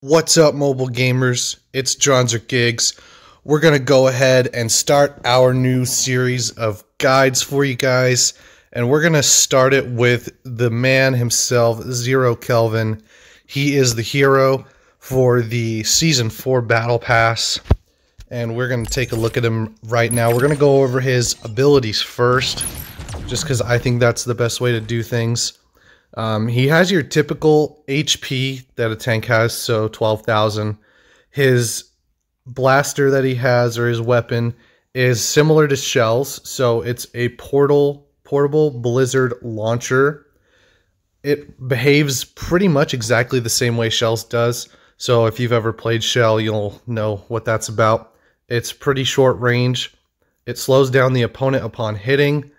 What's up, mobile gamers? It's Dronzer Gigs. We're going to go ahead and start our new series of guides for you guys. And we're going to start it with the man himself, Zero Kelvin. He is the hero for the Season 4 Battle Pass. And we're going to take a look at him right now. We're going to go over his abilities first, just because I think that's the best way to do things. He has your typical HP that a tank has, so 12,000. His blaster that he has, or his weapon, is similar to Shell's, so it's a portable blizzard launcher. It behaves pretty much exactly the same way Shell's does, so if you've ever played Shell, you'll know what that's about. It's pretty short range. It slows down the opponent upon hitting.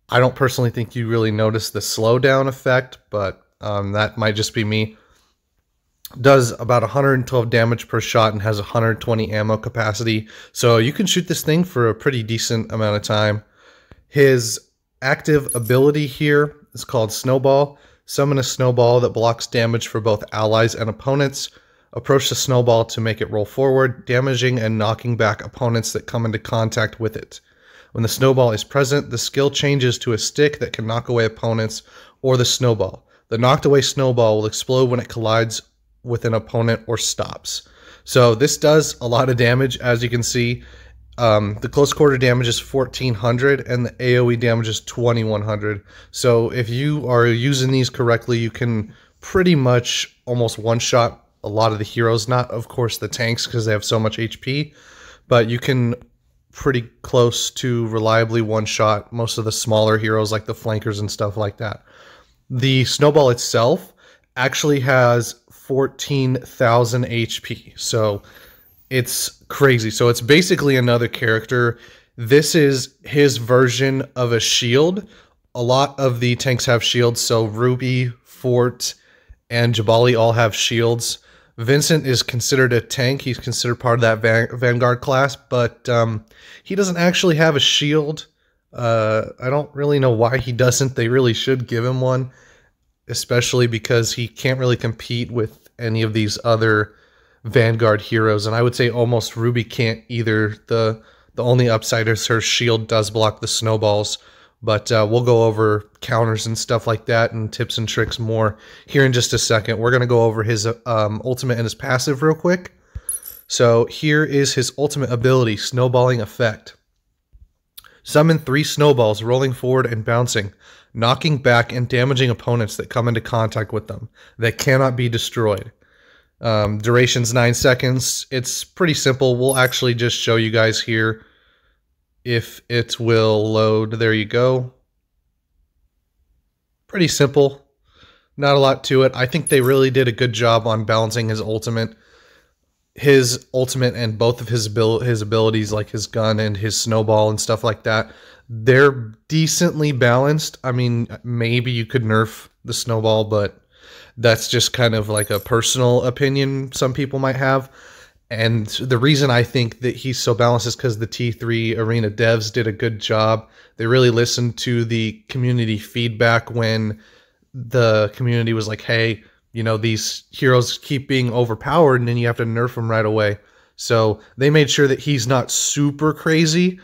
I don't personally think you really notice the slowdown effect, but that might just be me. Does about 112 damage per shot and has 120 ammo capacity, so you can shoot this thing for a pretty decent amount of time. His active ability here is called Snowball. Summon a snowball that blocks damage for both allies and opponents. Approach the snowball to make it roll forward, damaging and knocking back opponents that come into contact with it. When the snowball is present, the skill changes to a stick that can knock away opponents or the snowball. The knocked away snowball will explode when it collides with an opponent or stops. So this does a lot of damage, as you can see. The close quarter damage is 1,400 and the AoE damage is 2,100. So if you are using these correctly, you can pretty much almost one-shot a lot of the heroes. Not, of course, the tanks because they have so much HP, but you can pretty close to reliably one-shot most of the smaller heroes like the flankers and stuff like that. The snowball itself actually has 14,000 HP, so it's crazy. So it's basically another character. This is his version of a shield. A lot of the tanks have shields, so Ruby, Fort, and Jabali all have shields. Vincent is considered a tank. He's considered part of that Vanguard class, but he doesn't actually have a shield. I don't really know why he doesn't. They really should give him one, especially because he can't really compete with any of these other Vanguard heroes, and I would say almost Ruby can't either. The only upside is her shield does block the snowballs. But we'll go over counters and stuff like that and tips and tricks more here in just a second. We're going to go over his ultimate and his passive real quick. So here is his ultimate ability, Snowballing Effect. Summon 3 snowballs rolling forward and bouncing, knocking back and damaging opponents that come into contact with them that cannot be destroyed. Duration's 9 seconds. It's pretty simple. We'll actually just show you guys here if it will load. There you go. Pretty simple. Not a lot to it. I think they really did a good job on balancing his ultimate. His ultimate and both of his abilities, like his gun and his snowball and stuff like that, they're decently balanced. I mean, maybe you could nerf the snowball, but that's just kind of like a personal opinion some people might have. And the reason I think that he's so balanced is because the T3 Arena devs did a good job. They really listened to the community feedback when the community was like, hey, you know, these heroes keep being overpowered and then you have to nerf them right away. So they made sure that he's not super crazy.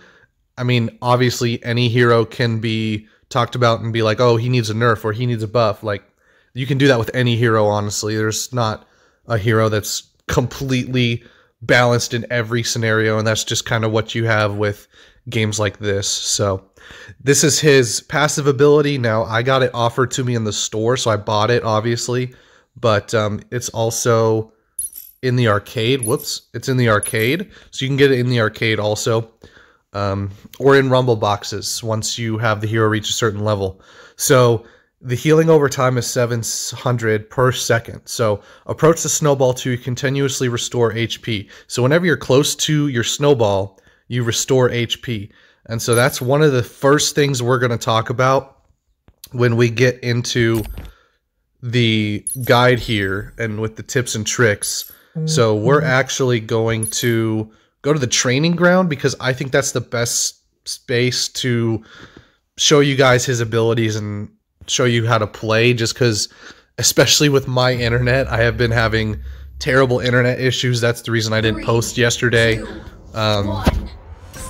I mean, obviously any hero can be talked about and be like, oh, he needs a nerf or he needs a buff. Like, you can do that with any hero, honestly. There's not a hero that's completely balanced in every scenario, and that's just kind of what you have with games like this. So this is his passive ability. Now, I got it offered to me in the store, so I bought it, obviously, but it's also in the arcade. Whoops, it's in the arcade, so you can get it in the arcade also, or in rumble boxes once you have the hero reach a certain level. So the healing over time is 700 per second. So approach the snowball to continuously restore HP. So whenever you're close to your snowball, you restore HP. And so that's one of the first things we're going to talk about when we get into the guide here and with the tips and tricks. So we're actually going to go to the training ground because I think that's the best space to show you guys his abilities and show you how to play, just because especially with my internet, I have been having terrible internet issues. That's the reason I didn't post yesterday.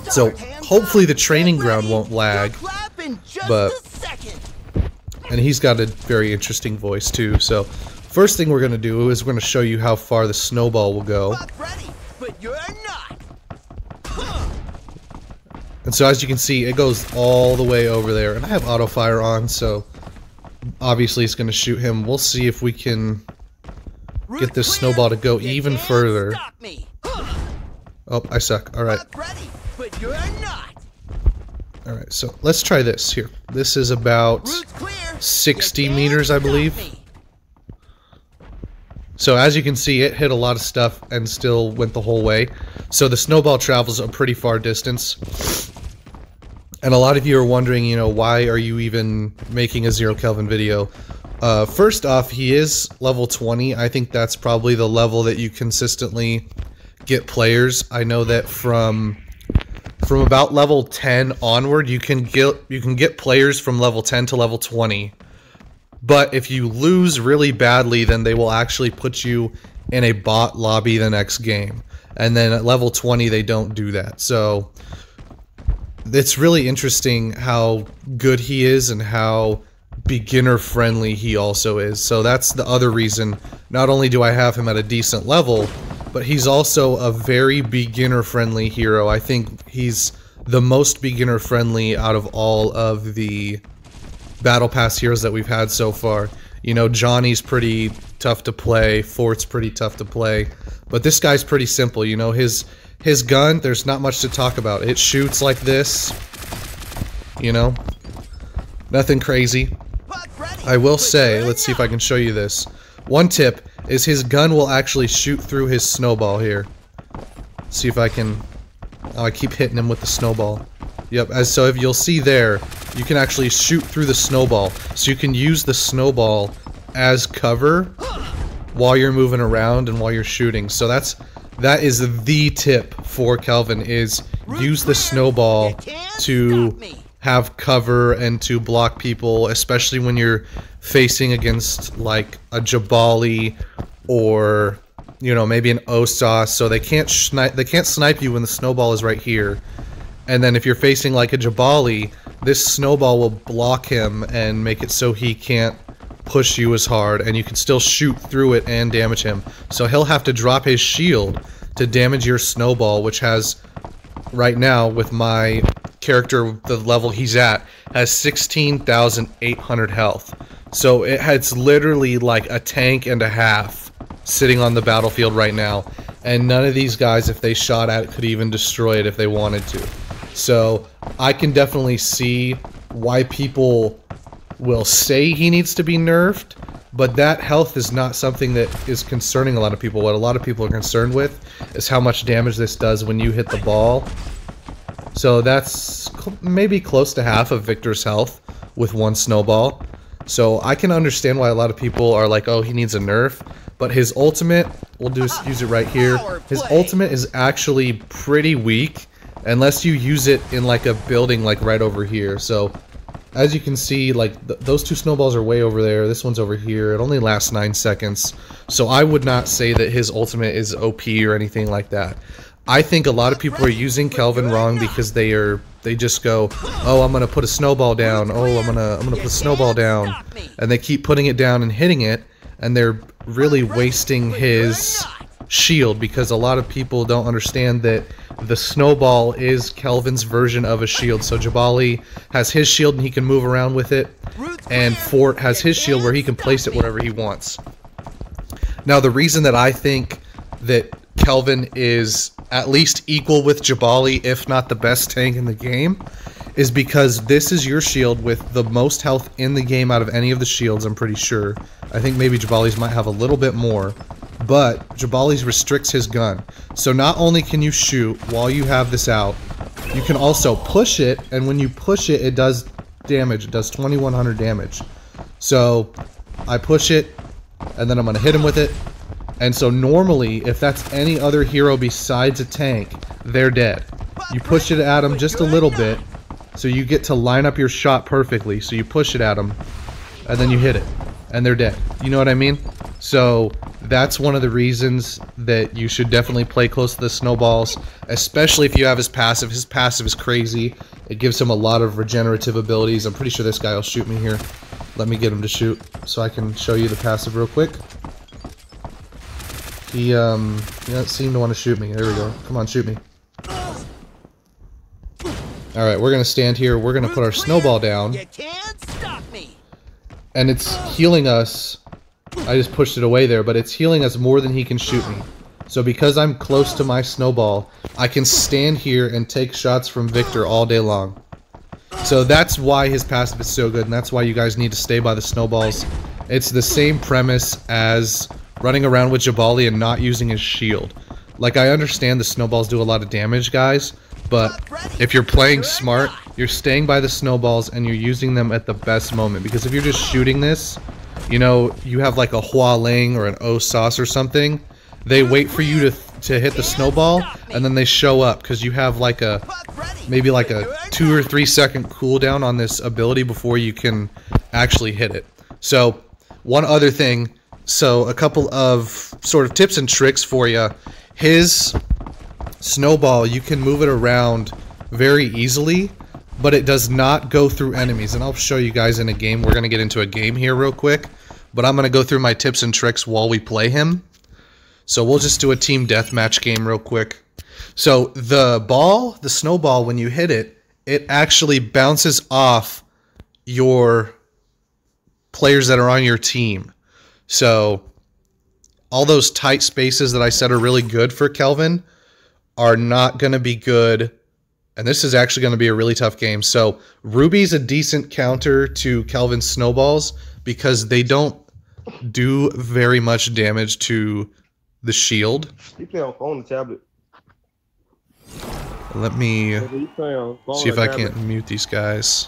So hopefully the training ground won't lag, but, and he's got a very interesting voice too. So first thing we're going to do is we're going to show you how far the snowball will go. And so as you can see, it goes all the way over there, and I have auto fire on, so obviously it's going to shoot him. We'll see if we can get this snowball to go even further. Oh, I suck. Alright. Alright, so let's try this here. This is about 60 meters, I believe. So as you can see, it hit a lot of stuff and still went the whole way. So the snowball travels a pretty far distance. And a lot of you are wondering, you know, why are you even making a 0 Kelvin video? First off, he is level 20. I think that's probably the level that you consistently get players. I know that from about level 10 onward, you can get players from level 10 to level 20. But if you lose really badly, then they will actually put you in a bot lobby the next game. And then at level 20, they don't do that. So it's really interesting how good he is and how beginner friendly he also is. So that's the other reason. Not only do I have him at a decent level, but he's also a very beginner friendly hero. I think he's the most beginner friendly out of all of the Battle Pass heroes that we've had so far. You know, Johnny's pretty tough to play, Fort's pretty tough to play, but this guy's pretty simple. You know, his gun, there's not much to talk about. It shoots like this, you know, nothing crazy. I will say, let's see if I can show you this. One tip is his gun will actually shoot through his snowball here. See if I can, oh, I keep hitting him with the snowball. Yep, so if you'll see there, you can actually shoot through the snowball. So you can use the snowball as cover while you're moving around and while you're shooting. So that is the tip for Kelvin, is use the snowball to have cover and to block people, especially when you're facing against like a Jabali or, you know, maybe an Osos, so they can't snipe you when the snowball is right here. And then if you're facing like a Jabali, this snowball will block him and make it so he can't push you as hard, and you can still shoot through it and damage him. So he'll have to drop his shield to damage your snowball, which has, right now, with my character, the level he's at, has 16,800 health. So it's literally like a tank and a half sitting on the battlefield right now. And none of these guys, if they shot at it, could even destroy it if they wanted to. So I can definitely see why people will say he needs to be nerfed, but that health is not something that is concerning a lot of people. What a lot of people are concerned with is how much damage this does when you hit the ball. So that's maybe close to half of Victor's health with one snowball. So I can understand why a lot of people are like, oh, he needs a nerf. But his ultimate, we'll use it right here. His ultimate is actually pretty weak unless you use it in like a building like right over here. So as you can see, like those two snowballs are way over there. This one's over here. It only lasts 9 seconds. So I would not say that his ultimate is OP or anything like that. I think a lot of people are using Kelvin wrong because they just go, oh, I'm gonna put a snowball down. Oh, I'm gonna put a snowball down, and they keep putting it down and hitting it, and they're really wasting his shield, because a lot of people don't understand that the snowball is Kelvin's version of a shield. So Jabali has his shield and he can move around with it, and Fort has his shield where he can place it wherever he wants. Now the reason that I think that Kelvin is at least equal with Jabali, if not the best tank in the game, is because this is your shield with the most health in the game out of any of the shields, I'm pretty sure. I think maybe Jabali's might have a little bit more, but Jabali's restricts his gun. So not only can you shoot while you have this out, you can also push it, and when you push it, it does damage. It does 2100 damage. So I push it, and then I'm going to hit him with it. And so normally, if that's any other hero besides a tank, they're dead. You push it at them just a little bit, so you get to line up your shot perfectly. So you push it at them, and then you hit it, and they're dead. You know what I mean? So That's one of the reasons that you should definitely play close to the snowballs, especially if you have his passive. His passive is crazy. It gives him a lot of regenerative abilities. I'm pretty sure this guy will shoot me here. Let me get him to shoot so I can show you the passive real quick. He doesn't seem to want to shoot me. There we go. Come on, shoot me. Alright, we're going to stand here. We're going to put our snowball down. You can't stop me. And it's healing us. I just pushed it away there, but it's healing us more than he can shoot me. So because I'm close to my snowball, I can stand here and take shots from Victor all day long. So that's why his passive is so good, and that's why you guys need to stay by the snowballs. It's the same premise as running around with Jabali and not using his shield. Like, I understand the snowballs do a lot of damage, guys, but if you're playing smart, you're staying by the snowballs and you're using them at the best moment. Because if you're just shooting this, you know, you have like a Hua Ling or an O Sauce or something, they wait for you to hit the snowball, and then they show up, because you have like a, maybe like a 2 or 3 second cooldown on this ability before you can actually hit it. So, one other thing, so a couple of sort of tips and tricks for you. His snowball, you can move it around very easily, but it does not go through enemies, and I'll show you guys in a game. We're going to get into a game here real quick, but I'm going to go through my tips and tricks while we play him. So we'll just do a team deathmatch game real quick. So the ball, the snowball, when you hit it, it actually bounces off your players that are on your team. So all those tight spaces that I said are really good for Kelvin are not going to be good. And this is actually going to be a really tough game. So Ruby's a decent counter to Kelvin's snowballs because they don't do very much damage to the shield. You play on phone and tablet. Let me see if I can't mute these guys.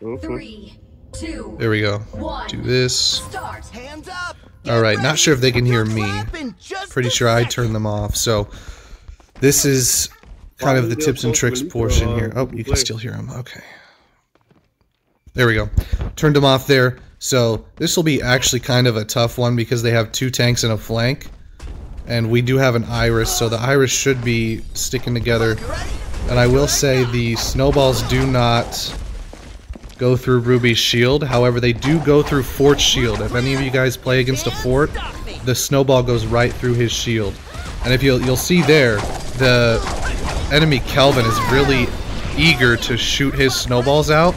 3, 2, there we go. 1. Do this. Start. Hands up. Alright, not sure if they can hear me. Pretty sure I turned them off. So this is kind of the tips and tricks portion here. Oh, you can still hear them. Okay. There we go. Turned them off there. So this will be actually kind of a tough one because they have 2 tanks and a flank. And we do have an Iris, so the Iris should be sticking together. And I will say the snowballs do not go through Ruby's shield. However, they do go through Fort's shield. If any of you guys play against a Fort, the snowball goes right through his shield. And if you'll see there, the enemy Kelvin is really eager to shoot his snowballs out,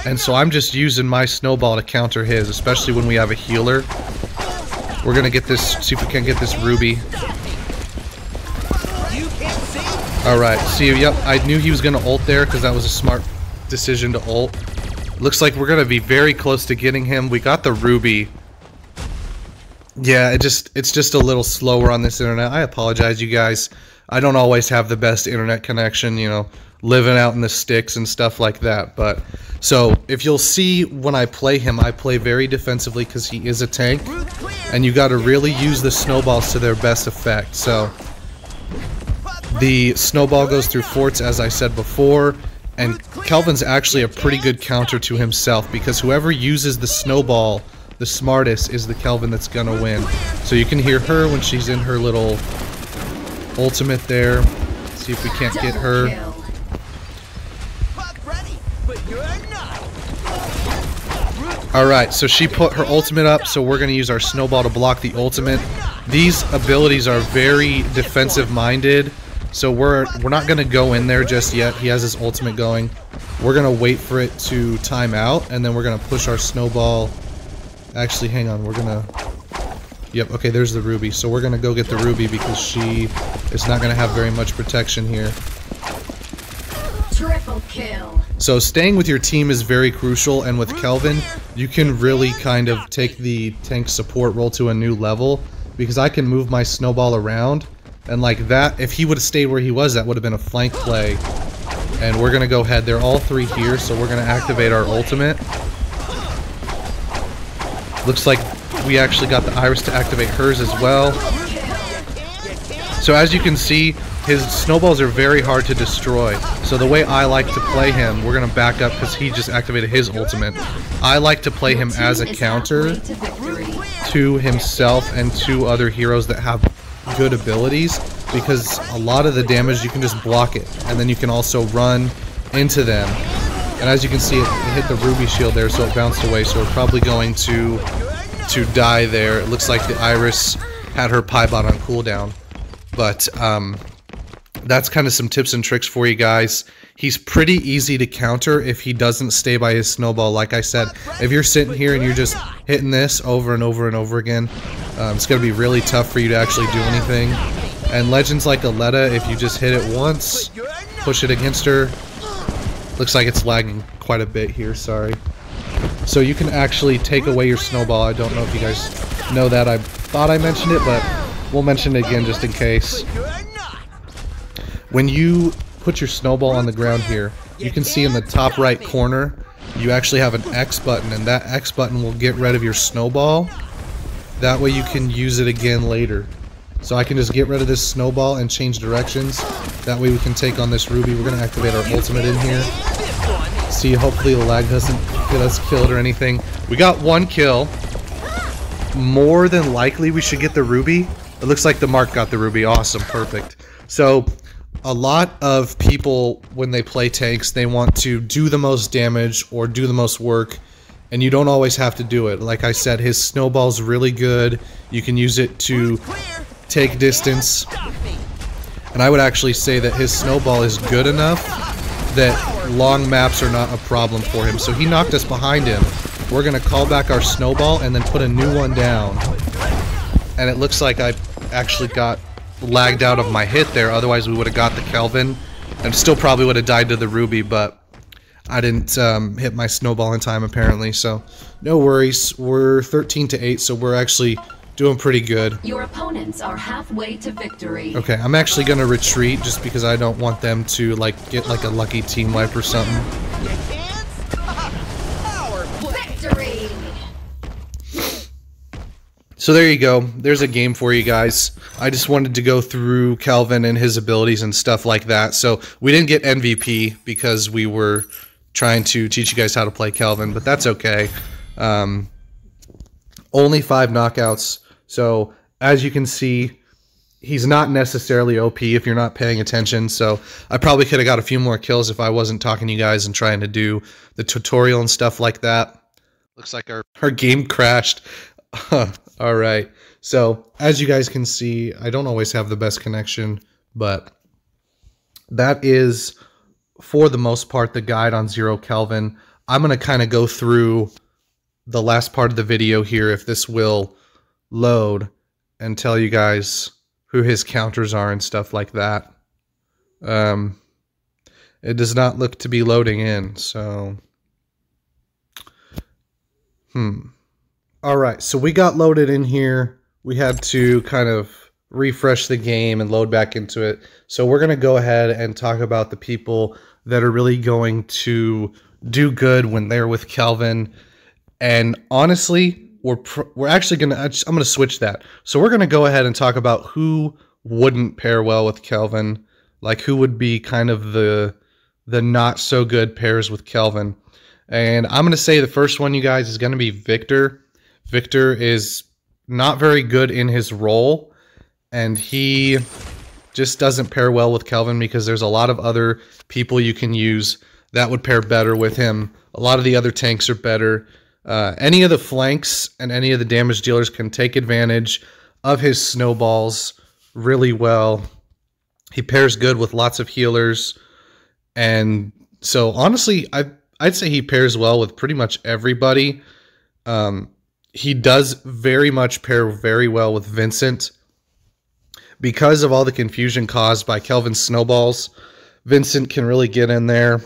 and so I'm just using my snowball to counter his, especially when we have a healer. We're gonna get this, see if we can get this Ruby. Alright, see, yep, I knew he was gonna ult there because that was a smart decision to ult. Looks like we're gonna be very close to getting him. We got the Ruby. Yeah, it's just a little slower on this internet. I apologize, you guys. I don't always have the best internet connection, you know, living out in the sticks and stuff like that. But so if you'll see when I play him, I play very defensively because he is a tank, and you got to really use the snowballs to their best effect. So the snowball goes through forts, as I said before, and Kelvin's actually a pretty good counter to himself because whoever uses the snowball the smartest is the Kelvin that's gonna win. So you can hear her when she's in her little ultimate there. See if we can't get her. Alright, so she put her ultimate up, so we're gonna use our snowball to block the ultimate. These abilities are very defensive minded, so we're not gonna go in there just yet. He has his ultimate going. We're gonna wait for it to time out, and then we're gonna push our snowball. Actually, hang on, we're gonna... Yep, okay, there's the Ruby. So we're gonna go get the Ruby because she is not gonna have very much protection here. Triple kill. So staying with your team is very crucial, and with Kelvin, you can really kind of take the tank support role to a new level because I can move my snowball around, and like that, if he would have stayed where he was, that would have been a flank play. And we're gonna go ahead, they're all 3 here, so we're gonna activate our ultimate. Looks like we actually got the Iris to activate hers as well. So as you can see, his snowballs are very hard to destroy. So the way I like to play him, we're going to back up because he just activated his ultimate. I like to play him as a counter to himself and to other heroes that have good abilities, because a lot of the damage you can just block it, and then you can also run into them. And as you can see, it hit the ruby shield there, so it bounced away, so we're probably going to die there. It looks like the Iris had her Piebot on cooldown. But that's kind of some tips and tricks for you guys. He's pretty easy to counter if he doesn't stay by his snowball. Like I said, if you're sitting here and you're just hitting this over and over and over again, it's going to be really tough for you to actually do anything. And legends like Aletta, if you just hit it once, push it against her. Looks like it's lagging quite a bit here, sorry. So you can actually take away your snowball. I don't know if you guys know that. I thought I mentioned it, but we'll mention it again just in case. When you put your snowball on the ground here, you can see in the top right corner, you actually have an X button, and that X button will get rid of your snowball. That way you can use it again later. So I can just get rid of this snowball and change directions. That way we can take on this ruby. We're going to activate our ultimate in here. See, hopefully the lag doesn't get us killed or anything. We got 1 kill. More than likely we should get the ruby. It looks like the Mark got the ruby. Awesome, perfect. So a lot of people, when they play tanks, they want to do the most damage or do the most work, and you don't always have to do it. Like I said, his snowball's really good. You can use it to take distance, and I would actually say that his snowball is good enough that long maps are not a problem for him. So he knocked us behind him. We're gonna call back our snowball and then put a new one down, and it looks like I actually got lagged out of my hit there. Otherwise we would have got the Kelvin and still probably would have died to the ruby, but I didn't hit my snowball in time apparently, so no worries. We're 13-8, so we're actually doing pretty good. Your opponents are halfway to victory. Okay, I'm actually gonna retreat just because I don't want them to like get like a lucky team wipe or something. Victory! So there you go. There's a game for you guys. I just wanted to go through Kelvin and his abilities and stuff like that. So we didn't get MVP because we were trying to teach you guys how to play Kelvin, but that's okay. Only 5 knockouts. So as you can see, he's not necessarily OP if you're not paying attention. So I probably could have got a few more kills if I wasn't talking to you guys and trying to do the tutorial and stuff like that. Looks like our game crashed. All right. So as you guys can see, I don't always have the best connection, but that is, for the most part, the guide on 0 Kelvin. I'm going to kind of go through the last part of the video here, if this will load, and tell you guys who his counters are and stuff like that. It does not look to be loading in, so alright, so we got loaded in here. We had to kind of refresh the game and load back into it. So we're going to go ahead and talk about the people that are really going to do good when they're with Kelvin. And honestly, we're actually going to, I'm going to switch that. So we're going to go ahead and talk about who wouldn't pair well with Kelvin. Like who would be kind of the not so good pairs with Kelvin. And I'm going to say the first one, you guys, is going to be Victor. Victor is not very good in his role, and he just doesn't pair well with Kelvin because there's a lot of other people you can use that would pair better with him. A lot of the other tanks are better. Any of the flanks and any of the damage dealers can take advantage of his snowballs really well. He pairs good with lots of healers, and so honestly, I'd say he pairs well with pretty much everybody. He does very much pair very well with Vincent. Because of all the confusion caused by Kelvin's snowballs, Vincent can really get in there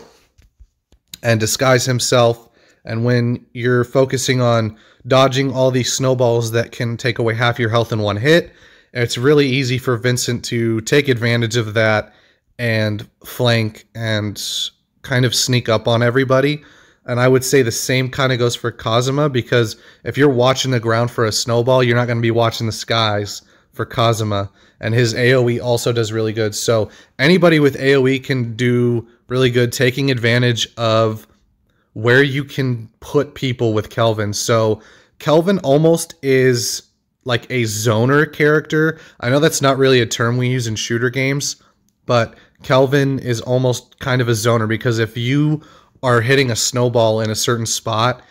and disguise himself. And when you're focusing on dodging all these snowballs that can take away half your health in one hit, it's really easy for Vincent to take advantage of that and flank and kind of sneak up on everybody. And I would say the same kind of goes for Kazuma, because if you're watching the ground for a snowball, you're not going to be watching the skies for Kazuma. And his AoE also does really good. So anybody with AoE can do really good, taking advantage of where you can put people with Kelvin. So Kelvin almost is like a zoner character. I know that's not really a term we use in shooter games, but Kelvin is almost kind of a zoner because if you are hitting a snowball in a certain spot,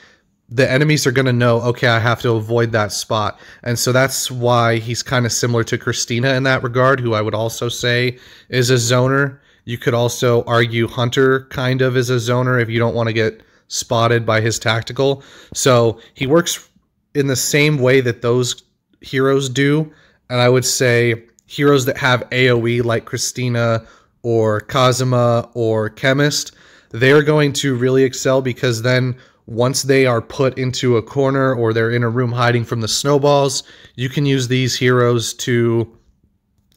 the enemies are going to know, okay, I have to avoid that spot. And so that's why he's kind of similar to Christina in that regard, who I would also say is a zoner. You could also argue Hunter kind of is a zoner if you don't want to get spotted by his tactical. So he works in the same way that those heroes do. And I would say heroes that have AoE like Christina or Kazuma or Chemist, they're going to really excel because then once they are put into a corner or they're in a room hiding from the snowballs, you can use these heroes to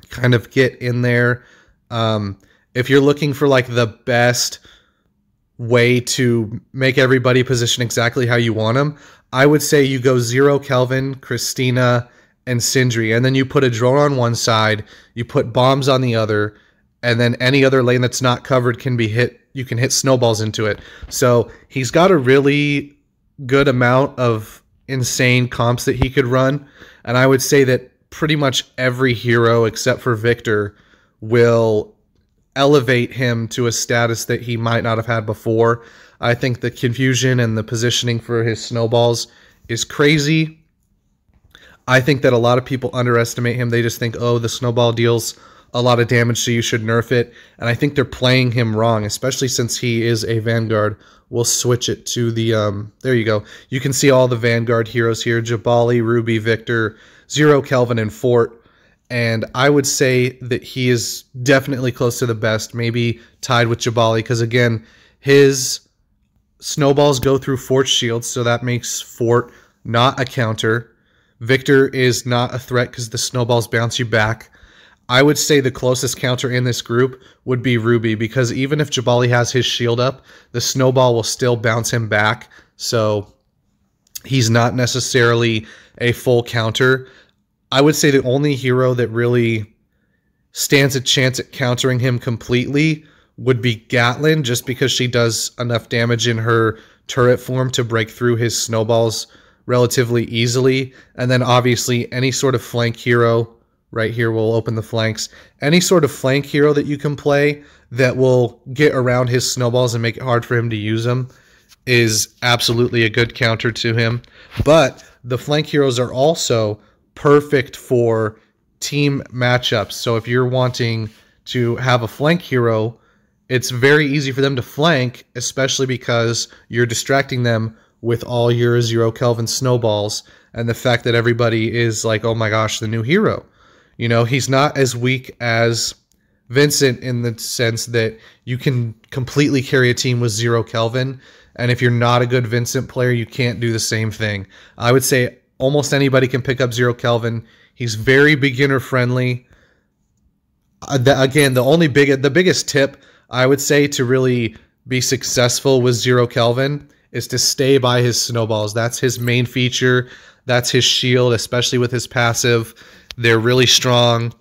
kind of get in there. If you're looking for like the best way to make everybody position exactly how you want them, I would say you go Zero Kelvin, Christina, and Sindri, and then you put a drone on one side, you put bombs on the other, and then any other lane that's not covered can be hit. You can hit snowballs into it. So he's got a really good amount of insane comps that he could run, and I would say that pretty much every hero except for Victor will elevate him to a status that he might not have had before. I think the confusion and the positioning for his snowballs is crazy. I think that a lot of people underestimate him. They just think, oh, the snowball deals a lot of damage, so you should nerf it. And I think they're playing him wrong, especially since he is a Vanguard. We'll switch it to the, there you go. You can see all the Vanguard heroes here, Jabali, Ruby, Victor, Zero, Kelvin, and Fort. And I would say that he is definitely close to the best, maybe tied with Jabali, because again, his snowballs go through Fort's shields, so that makes Fort not a counter. Victor is not a threat because the snowballs bounce you back. I would say the closest counter in this group would be Ruby, because even if Jabali has his shield up, the snowball will still bounce him back, so he's not necessarily a full counter. I would say the only hero that really stands a chance at countering him completely would be Gatlin, just because she does enough damage in her turret form to break through his snowballs relatively easily. And then obviously any sort of flank hero, right here will open the flanks, any sort of flank hero that you can play that will get around his snowballs and make it hard for him to use them is absolutely a good counter to him. But the flank heroes are also perfect for team matchups. So if you're wanting to have a flank hero, it's very easy for them to flank, especially because you're distracting them with all your Zero Kelvin snowballs and the fact that everybody is like, oh my gosh, the new hero. You know, he's not as weak as Vincent in the sense that you can completely carry a team with Zero Kelvin, and if you're not a good Vincent player, you can't do the same thing. I would say almost anybody can pick up Zero Kelvin. He's very beginner friendly. Again, the biggest tip I would say to really be successful with Zero Kelvin is to stay by his snowballs. That's his main feature. That's his shield, especially with his passive. They're really strong,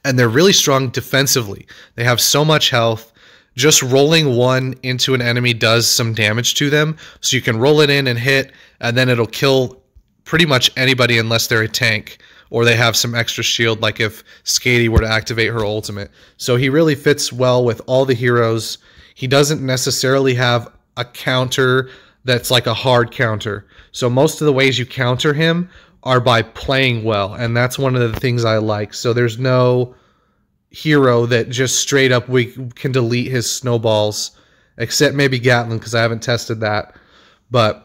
and they're really strong defensively. They have so much health. Just rolling one into an enemy does some damage to them, so you can roll it in and hit, and then it'll kill pretty much anybody unless they're a tank or they have some extra shield, like if Skady were to activate her ultimate. So he really fits well with all the heroes. He doesn't necessarily have a counter that's like a hard counter. So most of the ways you counter him are by playing well, and that's one of the things I like. So there's no hero that just straight up we can delete his snowballs, except maybe Gatlin, because I haven't tested that. But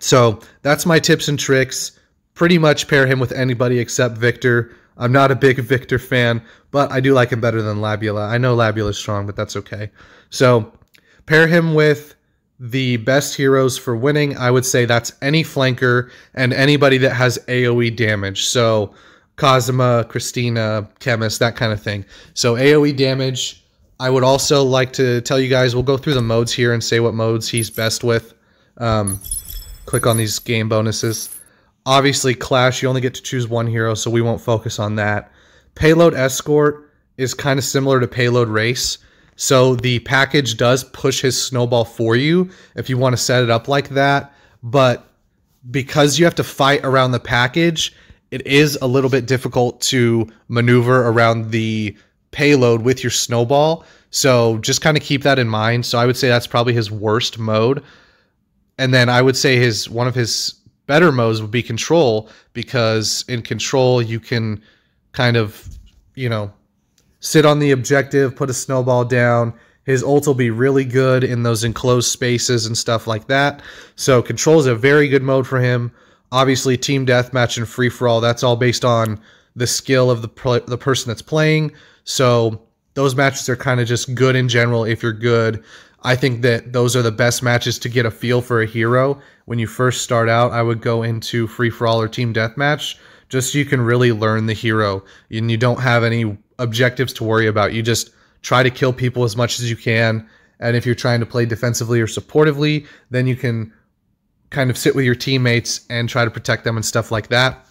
so that's my tips and tricks. Pretty much pair him with anybody except Victor. I'm not a big Victor fan, but I do like him better than Labula. I know Labula's strong, but that's okay. So pair him with the best heroes for winning. I would say that's any flanker and anybody that has AoE damage. So Kazuma, Christina, Chemist, that kind of thing. So AoE damage. I would also like to tell you guys, we'll go through the modes here and say what modes he's best with. Click on these game bonuses. Obviously, Clash, you only get to choose one hero, so we won't focus on that. Payload Escort is kind of similar to Payload Race. So the package does push his snowball for you if you want to set it up like that. But because you have to fight around the package, it is a little bit difficult to maneuver around the payload with your snowball. So just kind of keep that in mind. So I would say that's probably his worst mode. And then I would say one of his better modes would be control, because in control you can kind of, sit on the objective, put a snowball down. His ult will be really good in those enclosed spaces and stuff like that. So control is a very good mode for him. Obviously, team deathmatch and free for all, that's all based on the skill of the person that's playing. So those matches are kind of just good in general if you're good. I think that those are the best matches to get a feel for a hero. When you first start out, I would go into free for all or team deathmatch, just so you can really learn the hero and you don't have any objectives to worry about. You just try to kill people as much as you can. And if you're trying to play defensively or supportively, then you can kind of sit with your teammates and try to protect them and stuff like that.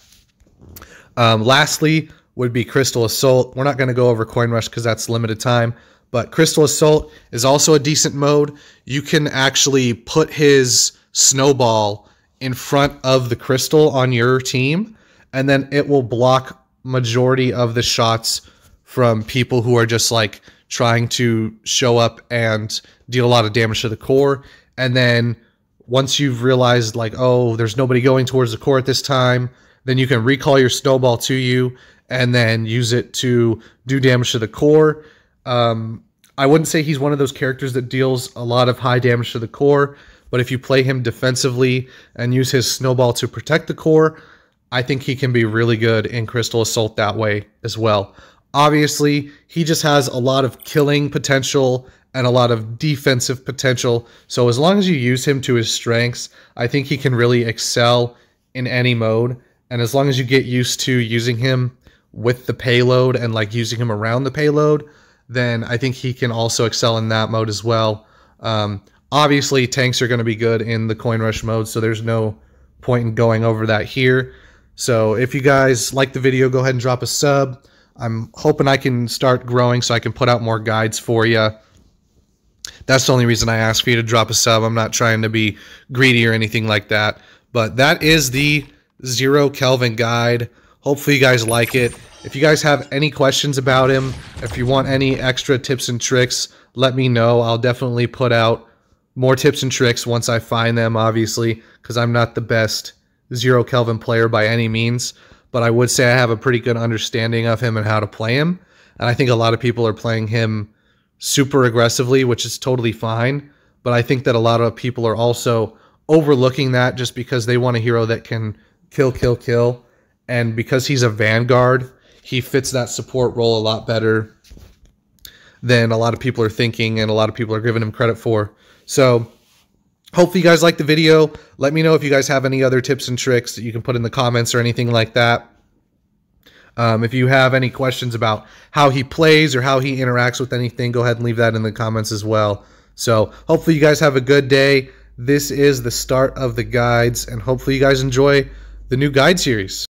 Lastly would be Crystal Assault. We're not going to go over Coin Rush because that's limited time, but Crystal Assault is also a decent mode. You can actually put his snowball in front of the crystal on your team, and then it will block majority of the shots from people who are just like trying to show up and deal a lot of damage to the core. And then once you've realized like, oh, there's nobody going towards the core at this time, then you can recall your snowball to you and then use it to do damage to the core. I wouldn't say he's one of those characters that deals a lot of high damage to the core, but if you play him defensively and use his snowball to protect the core, I think he can be really good in Crystal Assault that way as well. Obviously, he just has a lot of killing potential and a lot of defensive potential. So as long as you use him to his strengths, I think he can really excel in any mode. And as long as you get used to using him with the payload and like using him around the payload, then I think he can also excel in that mode as well. Obviously, tanks are going to be good in the Coin Rush mode, so there's no point in going over that here. So if you guys like the video, go ahead and drop a sub. I'm hoping I can start growing so I can put out more guides for you. That's the only reason I asked for you to drop a sub. I'm not trying to be greedy or anything like that. But that is the 0 Kelvin guide. Hopefully you guys like it. If you guys have any questions about him, if you want any extra tips and tricks, let me know. I'll definitely put out more tips and tricks once I find them, obviously, because I'm not the best 0 Kelvin player by any means. But I would say I have a pretty good understanding of him and how to play him. And I think a lot of people are playing him super aggressively, which is totally fine. But I think that a lot of people are also overlooking that just because they want a hero that can kill, kill, kill. And because he's a Vanguard, he fits that support role a lot better than a lot of people are thinking and a lot of people are giving him credit for. So hopefully you guys like the video. Let me know if you guys have any other tips and tricks that you can put in the comments or anything like that. If you have any questions about how he plays or how he interacts with anything, go ahead and leave that in the comments as well. So hopefully you guys have a good day. This is the start of the guides, and hopefully you guys enjoy the new guide series.